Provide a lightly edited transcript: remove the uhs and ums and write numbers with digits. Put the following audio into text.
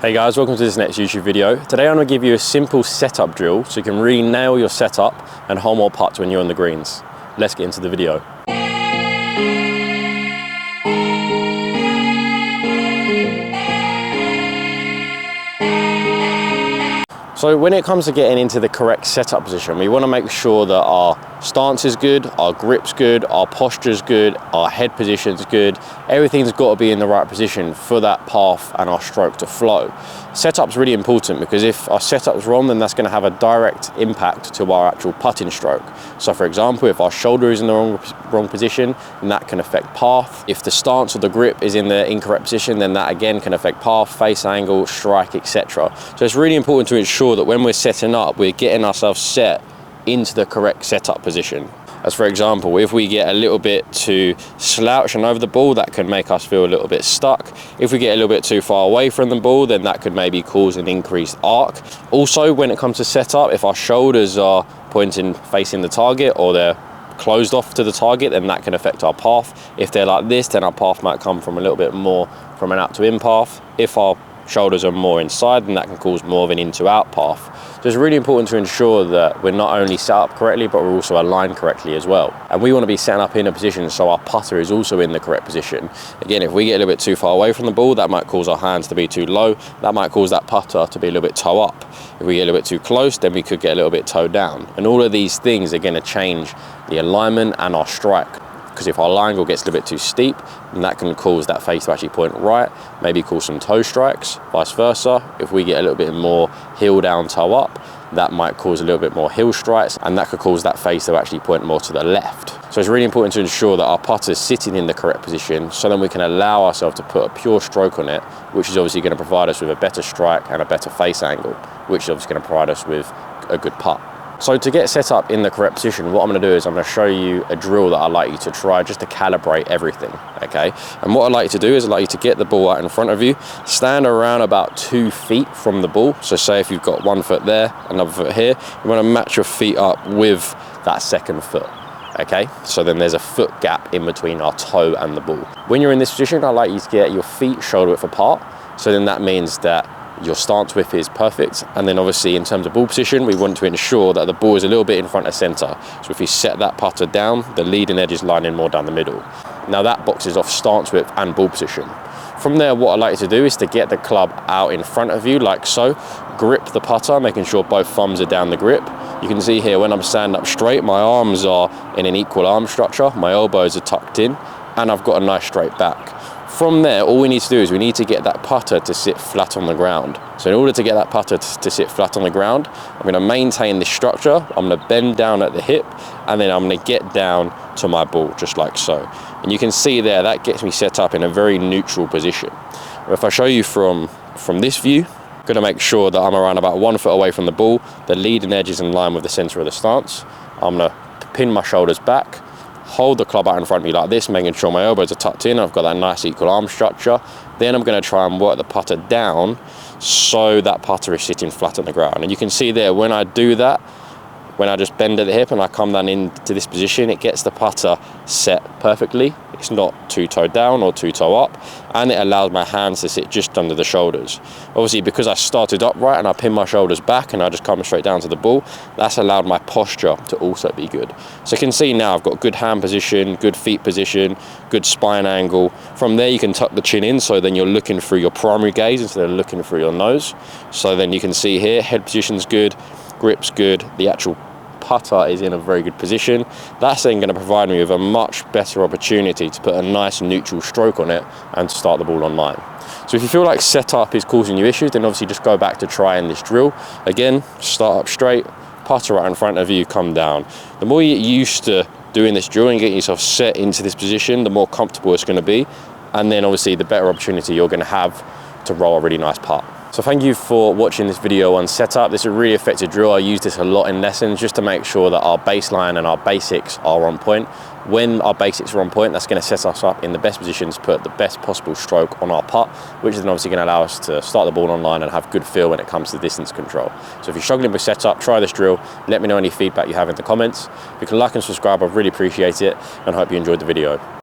Hey guys, welcome to this next YouTube video. Today I'm going to give you a simple setup drill so you can really nail your setup and hole more putts when you're on the greens. Let's get into the video. So when it comes to getting into the correct setup position, we want to make sure that our stance is good, our grip's good, our posture's good, our head position's good. Everything's got to be in the right position for that path and our stroke to flow. Setup's really important because if our setup's wrong, then that's going to have a direct impact to our actual putting stroke. So for example, if our shoulder is in the wrong position, then that can affect path. If the stance or the grip is in the incorrect position, then that again can affect path, face angle, strike, etc. So it's really important to ensure that when we're setting up, we're getting ourselves set into the correct setup position. As for example, if we get a little bit too slouching over the ball, that can make us feel a little bit stuck. If we get a little bit too far away from the ball, then that could maybe cause an increased arc. Also, when it comes to setup, if our shoulders are pointing facing the target or they're closed off to the target, then that can affect our path. If they're like this, then our path might come from a little bit more from an out to in path. If our shoulders are more inside, then that can cause more of an in to out path. So it's really important to ensure that we're not only set up correctly, but we're also aligned correctly as well. And we want to be set up in a position so our putter is also in the correct position. Again, if we get a little bit too far away from the ball, that might cause our hands to be too low. That might cause that putter to be a little bit toe up. If we get a little bit too close, then we could get a little bit toe down. And all of these things are going to change the alignment and our strike. Because if our line angle gets a little bit too steep, then that can cause that face to actually point right, maybe cause some toe strikes, vice versa. If we get a little bit more heel down, toe up, that might cause a little bit more heel strikes, and that could cause that face to actually point more to the left. So it's really important to ensure that our putter is sitting in the correct position, so then we can allow ourselves to put a pure stroke on it, which is obviously going to provide us with a better strike and a better face angle, which is obviously going to provide us with a good putt. So to get set up in the correct position, what I'm going to do is I'm going to show you a drill that I'd like you to try just to calibrate everything, okay? And what I'd like you to do is I'd like you to get the ball out in front of you, stand around about 2 feet from the ball. So say if you've got 1 foot there, another foot here, you want to match your feet up with that second foot, okay? So then there's a foot gap in between our toe and the ball. When you're in this position, I'd like you to get your feet shoulder width apart. So then that means that your stance width is perfect, and then obviously in terms of ball position, we want to ensure that the ball is a little bit in front of center. So if we set that putter down, the leading edge is lining more down the middle. Now that boxes off stance width and ball position. From there, what I'd like you to do is to get the club out in front of you like so, grip the putter, making sure both thumbs are down the grip. You can see here when I'm standing up straight, my arms are in an equal arm structure, my elbows are tucked in, and I've got a nice straight back. From there, all we need to do is we need to get that putter to sit flat on the ground. So in order to get that putter to sit flat on the ground, I'm going to maintain this structure. I'm going to bend down at the hip, and then I'm going to get down to my ball, just like so. And you can see there, that gets me set up in a very neutral position. If I show you from this view, I'm going to make sure that I'm around about 1 foot away from the ball. The leading edge is in line with the center of the stance. I'm going to pin my shoulders back, hold the club out in front of me like this, making sure my elbows are tucked in. I've got that nice equal arm structure. Then I'm going to try and work the putter down so that putter is sitting flat on the ground. And you can see there, when I do that, when I just bend at the hip and I come down into this position, it gets the putter set perfectly. It's not too toe down or too toe up, and it allows my hands to sit just under the shoulders. Obviously, because I started upright and I pin my shoulders back and I just come straight down to the ball, that's allowed my posture to also be good. So you can see now I've got good hand position, good feet position, good spine angle. From there, you can tuck the chin in, so then you're looking through your primary gaze instead of looking through your nose. So then you can see here, head position's good, grip's good, the actual putter is in a very good position. That's then going to provide me with a much better opportunity to put a nice neutral stroke on it and to start the ball on line. So if you feel like setup is causing you issues, then obviously just go back to trying this drill. Again, start up straight, putter right in front of you, come down. The more you get used to doing this drill and getting yourself set into this position, the more comfortable it's going to be. And then obviously the better opportunity you're going to have to roll a really nice putt. So thank you for watching this video on setup. This is a really effective drill. I use this a lot in lessons just to make sure that our baseline and our basics are on point. When our basics are on point, that's going to set us up in the best position to put the best possible stroke on our putt, which is then obviously going to allow us to start the ball on line and have good feel when it comes to distance control. So if you're struggling with setup, try this drill. Let me know any feedback you have in the comments. If you can like and subscribe, I'd really appreciate it, and hope you enjoyed the video.